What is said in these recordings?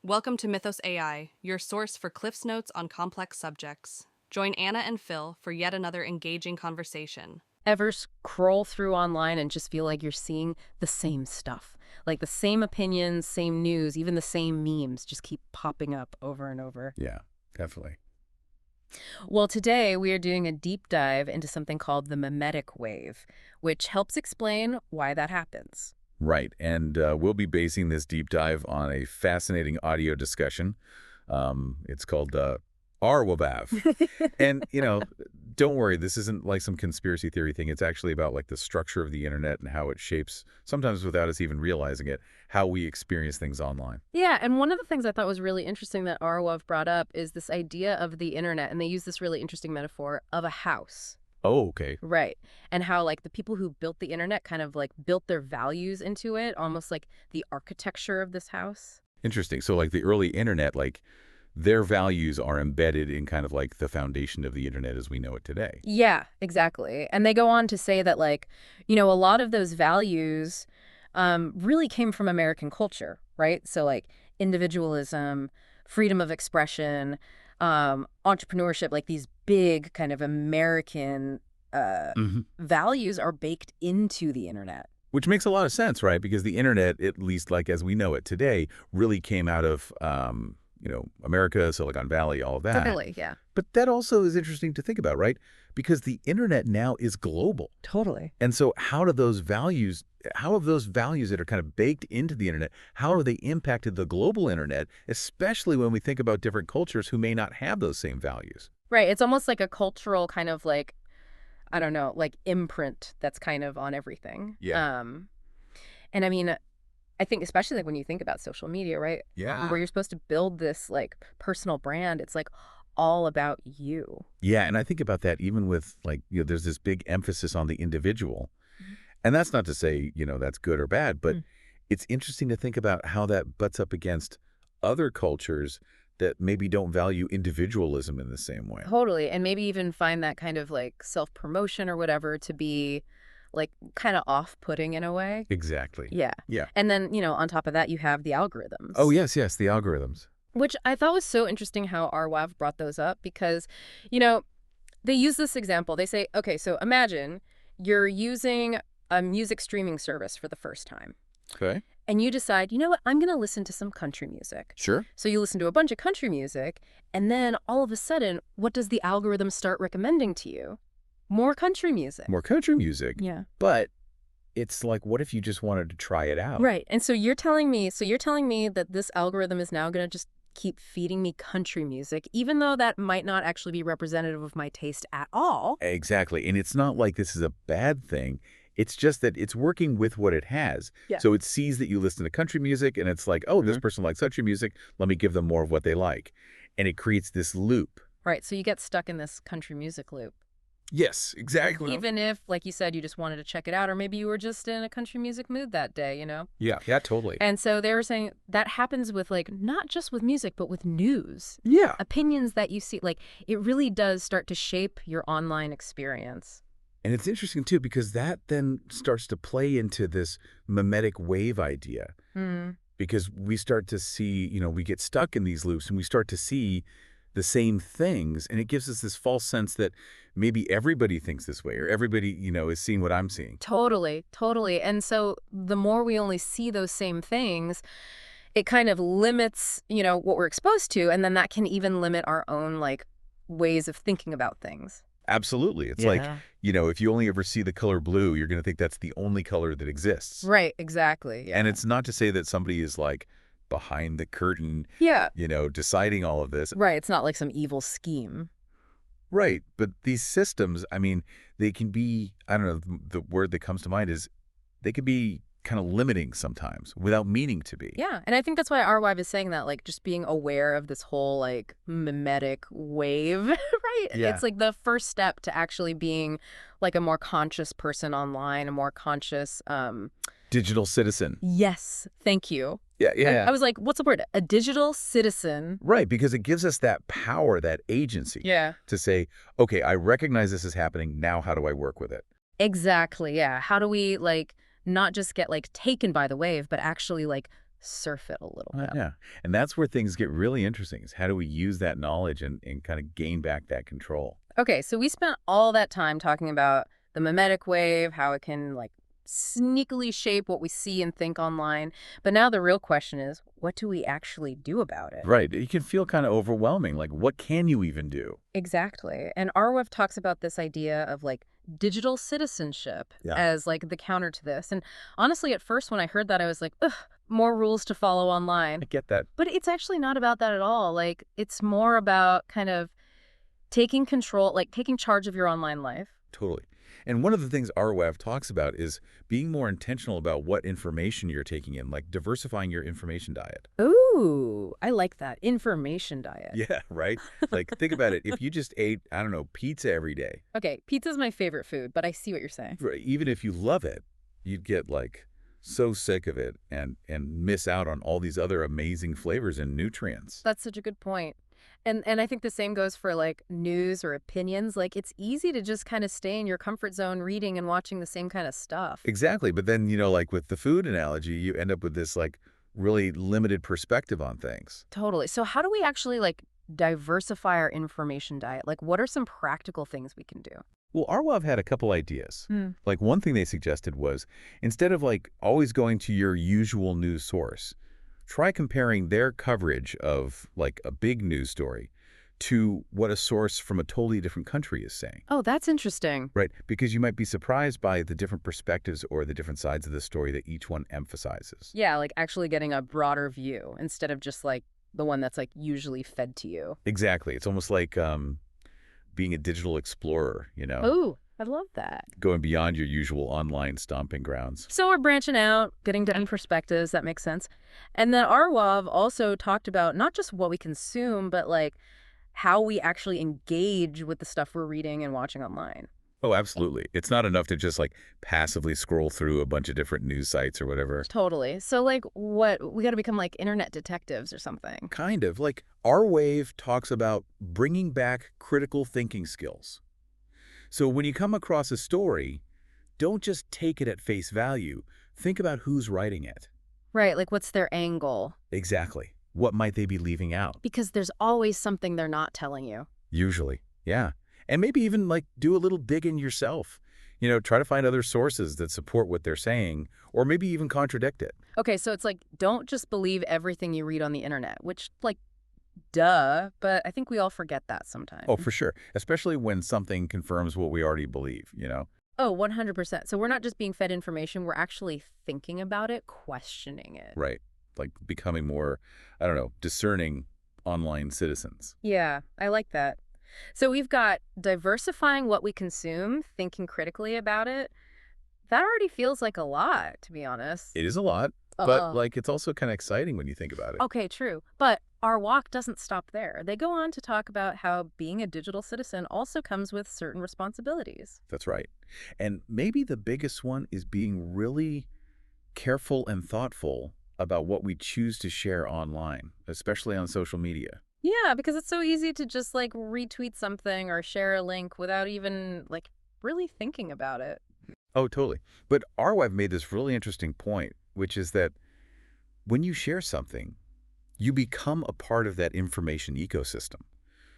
Welcome to Mythos AI, your source for Cliff's Notes on complex subjects. Join Anna and Phil for yet another engaging conversation. Ever scroll through online and just feel like you're seeing the same stuff? Like the same opinions, same news, even the same memes just keep popping up over and over. Yeah, definitely. Well, today we are doing a deep dive into something called the mimetic wave, which helps explain why that happens. Right. And we'll be basing this deep dive on a fascinating audio discussion. It's called Arwabav. And, don't worry, this isn't like some conspiracy theory thing. It's actually about like the structure of the internet and how it shapes, sometimes without us even realizing it, how we experience things online. Yeah, and one of the things I thought was really interesting that Arwav brought up is this idea of the internet, and they use this really interesting metaphor of a house. Oh, okay. Right. And how like the people who built the internet kind of like built their values into it, almost like the architecture of this house. Interesting. So like the early internet, like their values are embedded in kind of like the foundation of the internet as we know it today. Yeah, exactly. And they go on to say that like, a lot of those values really came from American culture, right? So like individualism, freedom of expression, entrepreneurship, like these big kind of American values are baked into the internet. Which makes a lot of sense, right? Because the internet, at least like as we know it today, really came out of, America, Silicon Valley, all of that. Totally, yeah. But that also is interesting to think about, right? Because the internet now is global. Totally. And so how have those values that are kind of baked into the internet, how have they impacted the global internet, especially when we think about different cultures who may not have those same values? Right. It's almost like a cultural kind of like, I don't know, like imprint that's kind of on everything. Yeah. And I mean, I think especially like when you think about social media, right? Yeah. Where you're supposed to build this like personal brand, it's like all about you. Yeah, and I think about that even with like, there's this big emphasis on the individual. And that's not to say, that's good or bad, but it's interesting to think about how that butts up against other cultures that maybe don't value individualism in the same way. Totally. And maybe even find that kind of like self-promotion or whatever to be like kind of off-putting in a way. Exactly. Yeah. Yeah. And then, on top of that, you have the algorithms. Oh, yes, the algorithms. Which I thought was so interesting how Arwav brought those up because, they use this example. They say, okay, so imagine you're using a music streaming service for the first time. Okay. And you decide, you know what, I'm going to listen to some country music. Sure. So you listen to a bunch of country music, and then all of a sudden, what does the algorithm start recommending to you? More country music. More country music. Yeah. But it's like, what if you just wanted to try it out? Right. And so you're telling me that this algorithm is now going to just keep feeding me country music, even though that might not actually be representative of my taste at all. Exactly. And it's not like this is a bad thing. It's just that it's working with what it has. Yeah. So it sees that you listen to country music and it's like, oh, this person likes country music. Let me give them more of what they like. And it creates this loop. Right. So you get stuck in this country music loop. Yes, exactly. Even if, like you said, you just wanted to check it out, or maybe you were just in a country music mood that day, Yeah, totally. And so they were saying that happens with like, not just with music, but with news. Yeah. Opinions that you see, like it really does start to shape your online experience. And it's interesting, too, because that then starts to play into this mimetic wave idea. Because we start to see, we get stuck in these loops and we start to see the same things. And it gives us this false sense that maybe everybody thinks this way or everybody, is seeing what I'm seeing. Totally, totally. And so the more we only see those same things, it kind of limits, what we're exposed to. And then that can even limit our own like ways of thinking about things. Absolutely. It's like, if you only ever see the color blue, you're going to think that's the only color that exists. Right, exactly. Yeah. And it's not to say that somebody is like behind the curtain, deciding all of this. Right. It's not like some evil scheme. Right. But these systems, I mean, they can be, I don't know, the word that comes to mind is they could be kind of limiting sometimes without meaning to be. Yeah. And I think that's why our wife is saying that, like, just being aware of this whole, like, mimetic wave, right? Yeah. It's like the first step to actually being, like, a more conscious person online, a more conscious... Digital citizen. Yes. Thank you. Yeah. I was like, what's the word? A digital citizen. Right, because it gives us that power, that agency. Yeah. To say, okay, I recognize this is happening. Now how do I work with it? Exactly. Yeah. How do we, like, not just get, like, taken by the wave, but actually, like, surf it a little bit. Yeah. And that's where things get really interesting is how do we use that knowledge and kind of gain back that control? Okay, so we spent all that time talking about the mimetic wave, how it can like sneakily shape what we see and think online. But now the real question is, what do we actually do about it? Right. It can feel kind of overwhelming. Like, what can you even do? Exactly. And Arwev talks about this idea of like digital citizenship Yeah. as like the counter to this. And honestly, at first when I heard that, I was like, ugh, more rules to follow online. I get that. But it's actually not about that at all. Like, it's more about kind of taking control, like taking charge of your online life. Totally. And one of the things RWAV talks about is being more intentional about what information you're taking in, like diversifying your information diet. Ooh, I like that. Information diet. Yeah, right? Like, think about it. If you just ate, I don't know, pizza every day, Okay, pizza's my favorite food, but I see what you're saying. even if you love it, you'd get like so sick of it and miss out on all these other amazing flavors and nutrients. That's such a good point. And I think the same goes for like news or opinions. Like it's easy to just kind of stay in your comfort zone reading and watching the same kind of stuff. Exactly. But then, like with the food analogy, you end up with this like really limited perspective on things. Totally. So how do we actually like diversify our information diet? Like what are some practical things we can do? Well, Arwav had a couple ideas. Like one thing they suggested was instead of like always going to your usual news source, try comparing their coverage of like a big news story to what a source from a totally different country is saying. Oh, that's interesting. Right, because you might be surprised by the different perspectives or the different sides of the story that each one emphasizes. Yeah, like actually getting a broader view instead of just like the one that's like usually fed to you. Exactly. It's almost like being a digital explorer, Oh, I love that. going beyond your usual online stomping grounds. So we're branching out, getting different perspectives. That makes sense. And then Arwav also talked about not just what we consume, but like how we actually engage with the stuff we're reading and watching online. Oh, absolutely. It's not enough to just like passively scroll through a bunch of different news sites or whatever. Totally. So like what, we got to become like internet detectives or something. Kind of. Like our wave talks about bringing back critical thinking skills. So when you come across a story, don't just take it at face value. Think about who's writing it. Right. Like what's their angle? Exactly. What might they be leaving out? Because there's always something they're not telling you. Usually. Yeah. And maybe even like do a little digging yourself. Try to find other sources that support what they're saying or maybe even contradict it. Okay. So it's like, don't just believe everything you read on the internet, which like, duh, but I think we all forget that sometimes. Oh, for sure. Especially when something confirms what we already believe, Oh, 100%. So we're not just being fed information, we're actually thinking about it, questioning it. Right. Like becoming more, I don't know, discerning online citizens. Yeah, I like that. So we've got diversifying what we consume, thinking critically about it. That already feels like a lot, to be honest. It is a lot, but like it's also kind of exciting when you think about it. Okay, true. But our walk doesn't stop there. They go on to talk about how being a digital citizen also comes with certain responsibilities. That's right. And maybe the biggest one is being really careful and thoughtful about what we choose to share online, especially on social media. Yeah, because it's so easy to just like retweet something or share a link without even like really thinking about it. Oh, totally. But Arwev made this really interesting point, which is that when you share something, you become a part of that information ecosystem.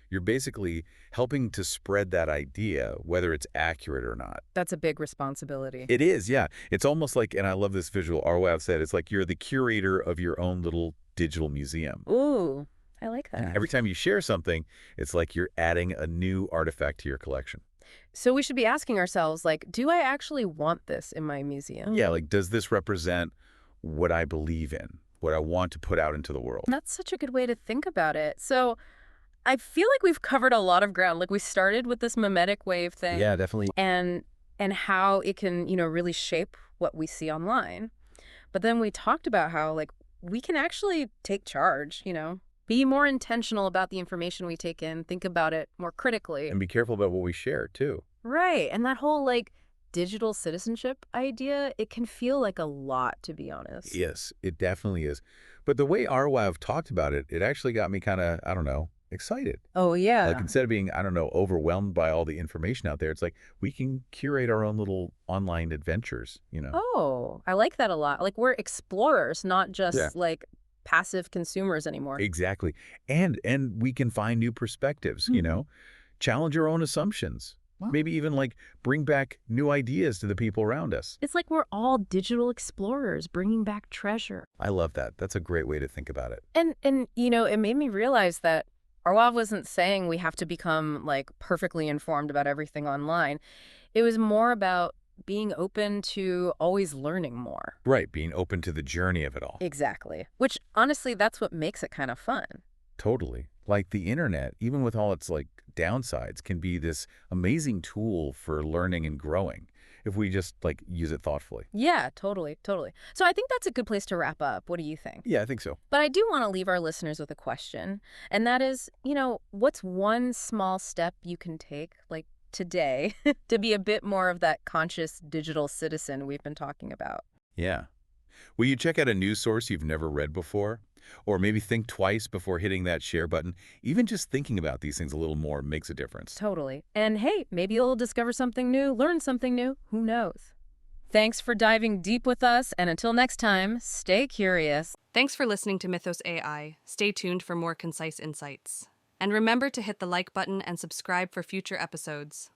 You're basically helping to spread that idea, whether it's accurate or not. That's a big responsibility. It is, yeah. It's almost like, and I love this visual Arwev said, it's like you're the curator of your own little digital museum. Ooh, I like that. And every time you share something, it's like you're adding a new artifact to your collection. So we should be asking ourselves, like, do I actually want this in my museum? Yeah, like, does this represent what I believe in, what I want to put out into the world? That's such a good way to think about it. So I feel like we've covered a lot of ground. Like we started with this mimetic wave thing. Yeah, definitely. And how it can, really shape what we see online. But then we talked about how like we can actually take charge, be more intentional about the information we take in, think about it more critically. And be careful about what we share, too. Right. And that whole like digital citizenship idea, it can feel like a lot, to be honest. Yes, it definitely is. But the way Arwav talked about it, it actually got me kind of, I don't know, excited. Oh, yeah. Like instead of being, I don't know, overwhelmed by all the information out there, it's like we can curate our own little online adventures. Oh, I like that a lot. Like we're explorers, not Yeah. just like passive consumers anymore. Exactly. And we can find new perspectives, challenge our own assumptions. Well, Maybe even like bring back new ideas to the people around us. it's like we're all digital explorers bringing back treasure. I love that. That's a great way to think about it. And it made me realize that Orwell wasn't saying we have to become like perfectly informed about everything online. It was more about being open to always learning more. Right, being open to the journey of it all. Exactly. Which honestly, that's what makes it kind of fun. Totally. Like the internet, even with all its like downsides, can be this amazing tool for learning and growing if we just like use it thoughtfully. Yeah, totally, totally. So I think that's a good place to wrap up. What do you think? Yeah, I think so. But I do want to leave our listeners with a question, and that is, what's one small step you can take, like today, to be a bit more of that conscious digital citizen we've been talking about? Yeah. Will you check out a news source you've never read before? Or maybe think twice before hitting that share button? Even just thinking about these things a little more makes a difference. Totally. And hey, maybe you'll discover something new, learn something new. Who knows? Thanks for diving deep with us, and until next time, stay curious. Thanks for listening to Mythos AI. Stay tuned for more concise insights. And remember to hit the like button and subscribe for future episodes.